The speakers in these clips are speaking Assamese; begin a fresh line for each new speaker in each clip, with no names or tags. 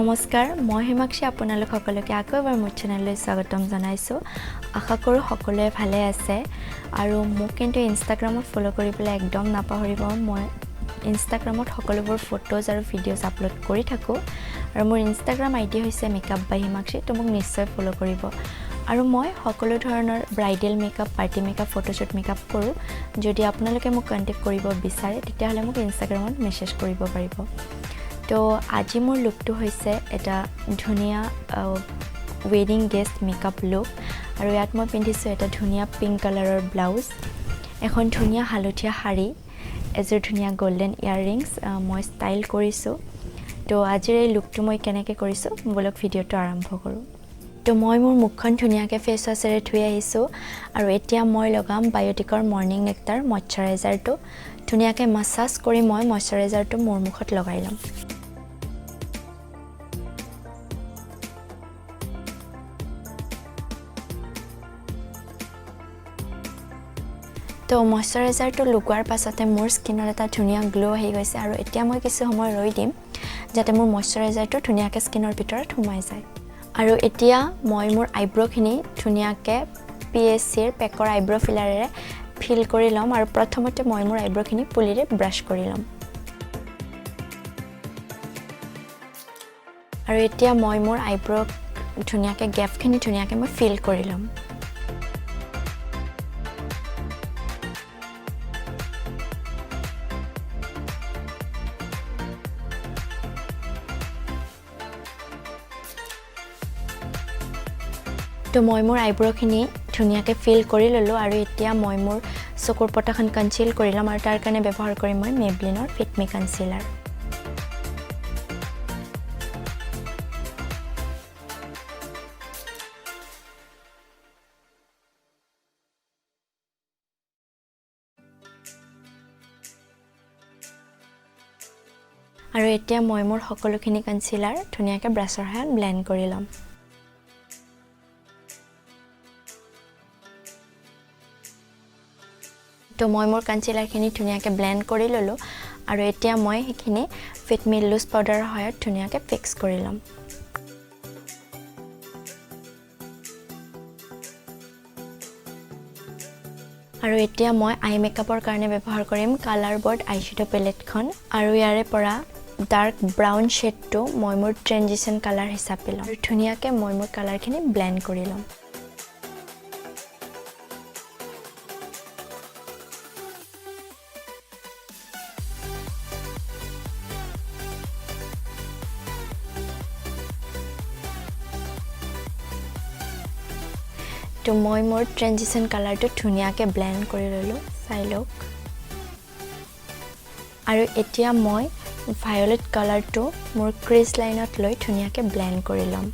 নমস্কাৰ মই হিমাক্ষী আপোনালোক সকলোকে আকৌ এবাৰ মোৰ চেনেললৈ স্বাগতম জনাইছো আশা কৰো সকলোৱে ভালে আছে আৰু মোক কিন্তু ইনষ্টাগ্ৰামত ফলো কৰিবলৈ একদম নাপাহৰিব মই ইনষ্টাগ্ৰামত সকলোবোৰ ফটোজ আৰু ভিডিঅ'জ আপলোড কৰি থাকো আৰু মোৰ ইনষ্টাগ্ৰাম আইডি হৈছে মেকআপ বাই হিমাক্ষী তো মোক নিশ্চয় ফলো কৰিব আৰু মই সকলো ধৰণৰ bridal makeup party makeup photoshoot makeup কৰো যদি আপোনালোকে মোক কন্টাক্ট কৰিব বিচাৰে তেতিয়াহলে মোক ইনষ্টাগ্ৰামত মেছেজ কৰিব পাৰিব তো আজি মোৰ লুকটো হৈছে এটা ধুনিয়া ওয়েডিং গেষ্ট মেকআপ লুক আৰু ইয়াত মই পিন্ধিছো এটা ধুনিয়া পিংক কালাৰৰ ব্লাউজ এখন ধুনিয়া হালধীয়া শাড়ী এজোৰ ধুনিয়া গোল্ডেন ইয়াৰৰিংস মই ষ্টাইল কৰিছো তো আজিৰ এই লুকটো মই কেনেকৈ কৰিছো বলক ভিডিঅ'টো আৰম্ভ কৰো তো মই মোৰ মুখখন ধুনিয়াকে ফেস ওয়াশেৰে ধুই আহিছো আৰু এতিয়া মই লগাম বায়োটিকৰ মৰ্নিং নেক্টাৰ ময়শ্চাৰাইজাৰটো ধুনিয়াকে মাসাজ কৰি মই ময়শ্চাৰাইজাৰটো মোৰ মুখত লগাই লম তো ময়শ্চাৰাইজাৰটো লগোৱাৰ পাছতে মোৰ স্কিনৰ এটা ধুনিয়া গ্লো আহি গৈছে আৰু এতিয়া মই কিছু সময় ৰৈ দিম যাতে মোৰ ময়শ্চাৰাইজাৰটো ধুনিয়াকে স্কিনৰ ভিতৰত সোমাই যায় আৰু এতিয়া মই মোৰ আইব্ৰখিনি ধুনিয়াকে পিএসসিৰ পেকৰ আইব্ৰ ফিলাৰেৰে ফিল কৰি লম আৰু প্ৰথমতে মই মোৰ আইব্ৰখিনি পুলিৰে ব্ৰাশ কৰি লম আৰু এতিয়া মই মোৰ আইব্ৰ ধুনিয়াকে গ্যাপখিনি ধুনিয়াকে মই ফিল কৰি লম তো মই মোৰ আইব্ৰখিনি ধুনিয়াকে ফিল কৰি ললো আৰু এতিয়া মই মোৰ চকুৰ পটাখন কনসিল কৰি লম আৰু তাৰ কাৰণে ব্যৱহাৰ কৰিম মই মেবলিনৰ ফিটমি কনসিলাৰ আৰু এতিয়া মই মোৰ সকলোখিনি কনসিলাৰ ধুনিয়াকে ব্ৰাছৰ সহায়ত ব্লেন্ড কৰি লম তো মই মোৰ কনসিলাৰখিনি ধুনিয়াকে ব্লেন্ড কৰি ললো আৰু এতিয়া মই সেইখিনি ফিটমি লুজ পাউডাৰৰ সহায়ত ধুনিয়াকে ফিক্স কৰি লম আৰু এতিয়া মই আই মেকআপৰ কাৰণে ব্যৱহাৰ কৰিম কালাৰ বোৰ্ড আইশ্যাডো পেলেটখন আৰু ইয়াৰে পৰা ডাৰ্ক ব্ৰাউন শেডটো মই মোৰ ট্ৰানজিশন কালাৰ হিচাপে লম আৰু ধুনিয়াকে মই মোৰ কালাৰখিনি ব্লেন্ড কৰি লম তো মই মোৰ ট্ৰানজিশন কালাৰটো ধুনিয়াকে ব্লেন্ড কৰি ললো চাই লওক আৰু এতিয়া মই ভায়োলেট কালাৰটো মোৰ ক্ৰিজ লাইনত লৈ ধুনিয়াকে ব্লেন্ড কৰি লম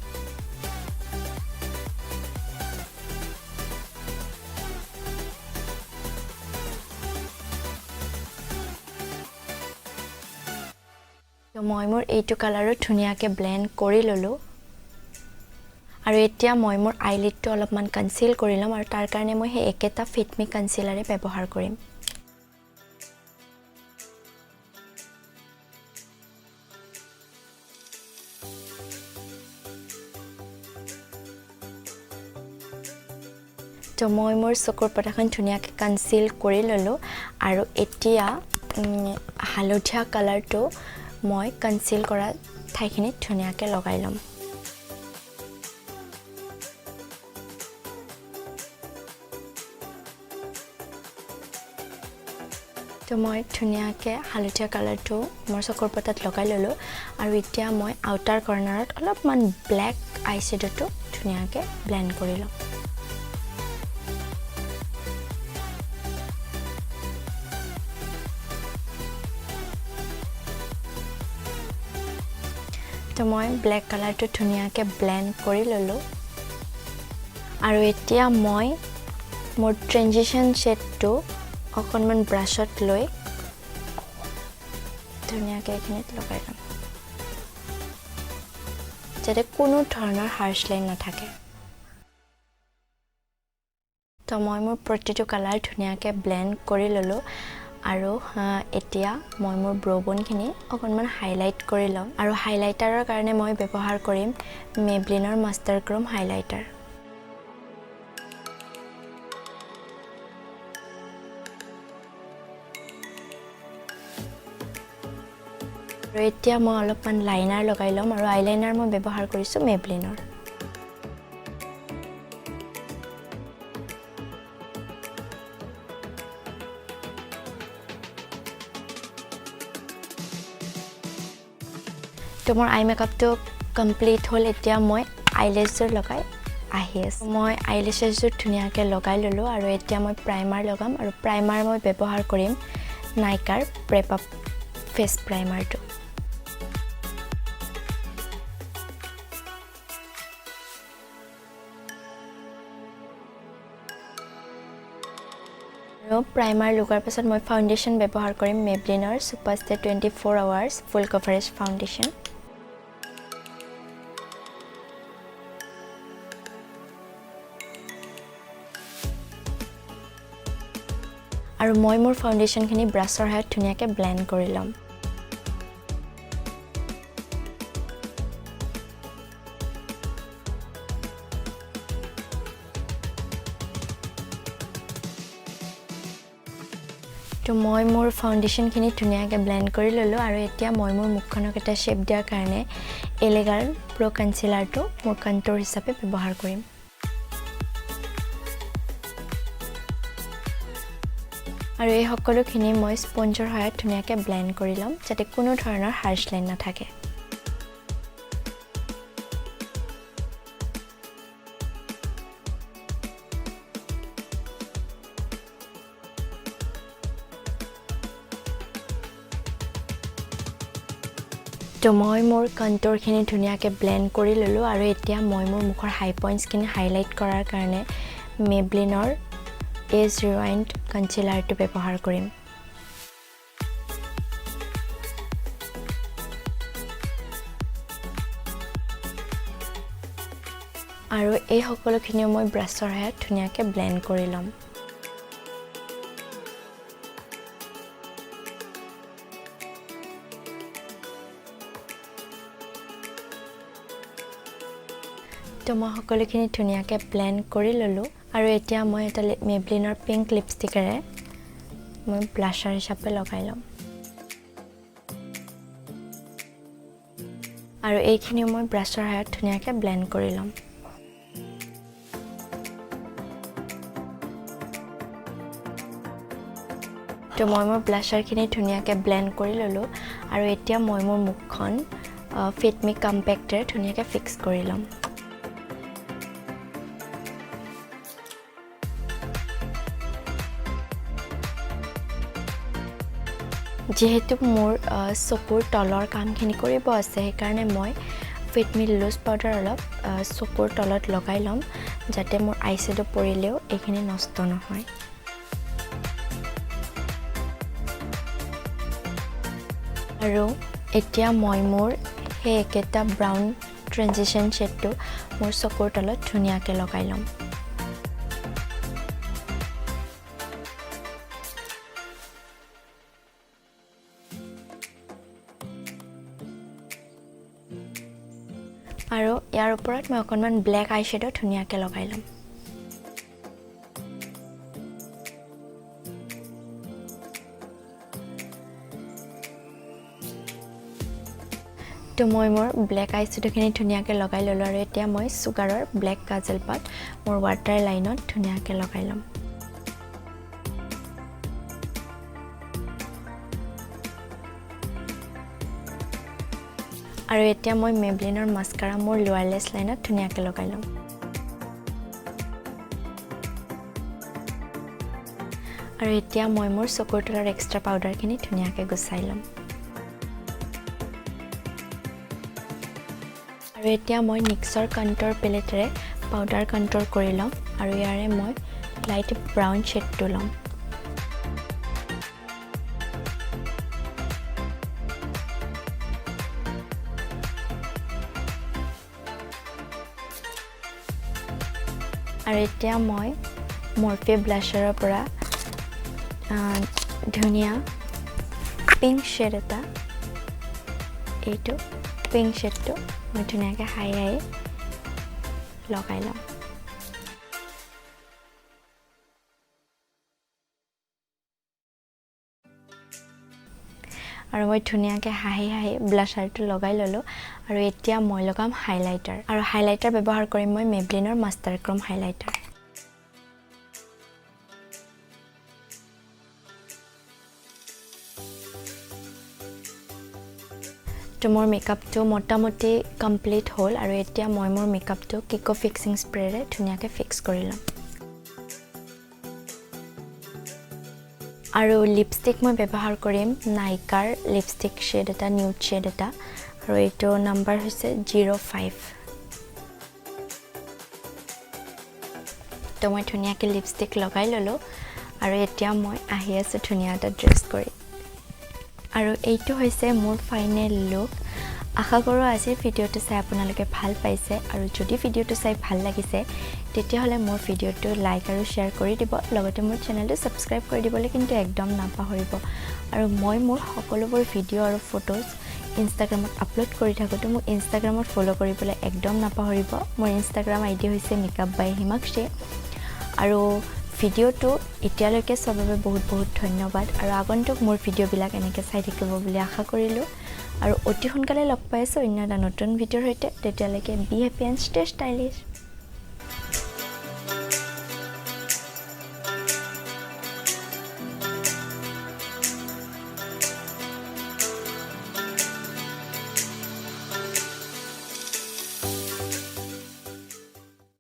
তো মই মোৰ এইটো কালাৰো ধুনিয়াকে ব্লেন্ড কৰি ললো আৰু এতিয়া মই মোৰ আইলিডটো অলপমান কনসিল কৰি লম আৰু তাৰ কাৰণে মই এই একেটা ফিটমি কনসিলাৰে ব্যৱহাৰ কৰিম তো মই মোৰ চকুৰ পটাখন ধুনিয়াকে কনসিল কৰি ললো আৰু এতিয়া হালধীয়া কালাৰটো মই কনসিল কৰা ঠাইখিনিত ধুনিয়াকে লগাই লম তো মই ধুনিয়াকে হালধীয়া কালাৰটো মোৰ চকুৰ পটাত লগাই ললো আৰু এতিয়া মই আউটাৰ কৰ্নাৰত অলপমান ব্ল্যাক আইশ্যাডোটো ধুনিয়াকে ব্লেন্ড কৰি লম তো মই ব্ল্যাক কালাৰটো ধুনিয়াকে ব্লেন্ড কৰি ললো আৰু এতিয়া মই মোৰ ট্ৰানজিশন শেডটো অকণমান ব্ৰাশত লৈ ধুনিয়াকে এখিনিত লগাই লম যাতে কোনো ধৰণৰ হাৰ্শ লাইন নাথাকে তো মই মোৰ প্ৰতিটো কালাৰ ধুনিয়াকে ব্লেন্ড কৰি ললো আৰু এতিয়া মই মোৰ ব্ৰ বনখিনি অকণমান হাইলাইট কৰি লম আৰু হাইলাইটাৰৰ কাৰণে মই ব্যৱহাৰ কৰিম মেবলিনৰ মাষ্টাৰ ক্ৰম হাইলাইটাৰ আৰু এতিয়া মই অলপমান লাইনাৰ লগাই লম আৰু আইলাইনাৰ মই ব্যৱহাৰ কৰিছো মেবলিনৰ তো মোৰ আই মেকআপটো কমপ্লিট হ'ল এতিয়া মই আইলেছৰ লগাই আহি আছে মই আইলেছৰ ধুনিয়াকে লগাই ললো আৰু এতিয়া মই প্ৰাইমাৰ লগাম আৰু প্ৰাইমাৰ মই ব্যৱহাৰ কৰিম নাইকাৰ প্ৰেপ আপ ফেস প্ৰাইমাৰটো আৰু প্ৰাইমাৰ লগাৰ পাছত মই ফাউণ্ডেশ্যন ব্যৱহাৰ কৰিম মেবলিনৰ সুপাৰষ্টাৰ 24 আৱাৰ্ছ ফুল কভাৰেজ ফাউণ্ডেশ্যন আৰু মই মোৰ ফাউণ্ডেশ্যনখিনি ব্ৰাছৰ সহায়ত ধুনীয়াকৈ ব্লেণ্ড কৰি ল'ম তো মই মোৰ ফাউণ্ডেশ্যনখিনি ধুনীয়াকৈ ব্লেণ্ড কৰি ল'লোঁ আৰু এতিয়া মই মোৰ মুখখনক এটা শ্বেপ দিয়াৰ কাৰণে এলেগাৰ প্ৰ কনচিলাৰটো মোৰ কণ্টুৰ হিচাপে ব্যৱহাৰ কৰিম আৰু এই সকলোখিনি মই স্পঞ্জৰ সহায়ত ধুনীয়াকৈ ব্লেণ্ড কৰি ল'ম যাতে কোনো ধৰণৰ হাৰ্শ লাইন নাথাকে তো মই মোৰ কণ্টুৰখিনি ধুনীয়াকৈ ব্লেণ্ড কৰি ল'লোঁ আৰু এতিয়া মই মোৰ মুখৰ হাই পইণ্টছখিনি হাইলাইট কৰাৰ কাৰণে মেবলিনৰ এজ ৰিৱাইণ্ড কনচিলাৰটো ব্যৱহাৰ কৰিম আৰু এই সকলোখিনিও মই ব্ৰাছৰ সহায়ত ধুনীয়াকৈ ব্লেণ্ড কৰি ল'ম তো মই সকলোখিনি ধুনীয়াকৈ ব্লেণ্ড কৰি ল'লোঁ আৰু এতিয়া মই এটা মেবলিনৰ পিংক লিপষ্টিকেৰে মই ব্লাছাৰ হিচাপে লগাই ল'ম আৰু এইখিনিও মই ব্ৰাছৰ সহায়ত ধুনীয়াকৈ ব্লেণ্ড কৰি ল'ম তো মই মোৰ ব্লাছাৰখিনি ধুনীয়াকৈ ব্লেণ্ড কৰি ল'লোঁ আৰু এতিয়া মই মোৰ মুখখন ফিটমি কম্পেক্টেৰে ধুনীয়াকৈ ফিক্স কৰি ল'ম যেহেতু মোৰ চকুৰ তলৰ কামখিনি কৰিব আছে সেইকাৰণে মই ফিটমি লুজ পাউডাৰ অলপ চকুৰ তলত লগাই ল'ম যাতে মোৰ আইশ্বেডো পৰিলেও এইখিনি নষ্ট নহয় আৰু এতিয়া মই মোৰ সেই একেটা ব্ৰাউন ট্ৰেনজিশ্যন শ্বেডটো মোৰ চকুৰ তলত ধুনীয়াকৈ লগাই ল'ম আৰু ইয়াৰ ওপৰত মই অকণমান ব্লেক আইশ্বেডো ধুনীয়াকৈ লগাই ল'ম তো মই মোৰ ব্লেক আইশ্বেডোখিনি ধুনীয়াকৈ লগাই ল'লোঁ আৰু এতিয়া মই চুগাৰৰ ব্লেক কাজল পাট মোৰ ৱাটাৰ লাইনত ধুনীয়াকৈ লগাই ল'ম আৰু এতিয়া মই মেবলিনৰ মাস্কাৰা মোৰ লোৱাৰলেছ লাইনত ধুনীয়াকৈ লগাই ল'ম আৰু এতিয়া মই মোৰ চকুৰ তলৰ এক্সট্ৰা পাউডাৰখিনি ধুনীয়াকৈ গুচাই ল'ম আৰু এতিয়া মই নিক্সৰ কণ্টুৰ পেলেটেৰে পাউডাৰ কণ্টুৰ কৰি ল'ম আৰু ইয়াৰে মই লাইট ব্ৰাউন শ্বেডটো ল'ম আৰু এতিয়া মই মৰ্ফে ব্লাছাৰৰ পৰা ধুনিয়া পিংক শেড এটা এইটো পিংক শেডটো মই ধুনিয়াকৈ হাই লগাই লম আৰু মই ধুনিয়াকৈ হাঁহি ব্লাছাৰটো লগাই ললো আৰু এতিয়া মই লগাম হাইলাইটাৰ আৰু হাইলাইটাৰ ব্যৱহাৰ কৰিম মই মেবলিনৰ মাষ্টাৰ ক্ৰম হাইলাইটাৰ তো মোৰ মেকআপটো মোটামুটি কমপ্লিট হ'ল আৰু এতিয়া মই মোৰ মেকআপটো কিকো ফিক্সিং স্প্ৰেৰে ধুনিয়াকৈ ফিক্স কৰি লম আৰু লিপষ্টিক মই ব্যৱহাৰ কৰিম নাইকাৰ লিপষ্টিক শেড এটা নিউড শেড এটা আৰু এইটো নাম্বাৰ হৈছে 05 তো মই ধুনিয়াকৈ লিপষ্টিক লগাই ললো আৰু এতিয়া মই আহি আছো ধুনিয়া এটা ড্ৰেছ কৰি আৰু এইটো হৈছে মোৰ ফাইনেল লুক আশা কৰো আজিৰ ভিডিওটো চাই আপোনালোকে ভাল পাইছে আৰু যদি ভিডিওটো চাই ভাল লাগিছে তেতিয়াহলে মোৰ ভিডিওটো লাইক আৰু শেয়াৰ কৰি দিব লগতে মোৰ চেনেলটো সাবস্ক্ৰাইব কৰি দিবলৈ কিন্তু একদম নাপাহৰিব আৰু মই মোৰ সকলোবোৰ ভিডিও আৰু ফটোজ ইনষ্টাগ্ৰামত আপলোড কৰি থাকোঁ মোক ইনষ্টাগ্ৰামত ফলো কৰিবলৈ একদম নাপাহৰিব মোৰ ইনষ্টাগ্ৰাম আইডি হৈছে মেকআপ বাই হিমাক্ষী আৰু ভিডিওটো এতিয়ালৈকে সববে বহুত ধন্যবাদ আৰু আগন্তুক মোৰ ভিডিওবিলাক এনেকৈ চাই থাকিব বুলি আশা কৰিলো আৰু অতি সোনকালে লগ পাইছো অন্য এটা নতুন ভিডিওৰ সৈতে তেতিয়ালৈকে be happy and stay stylish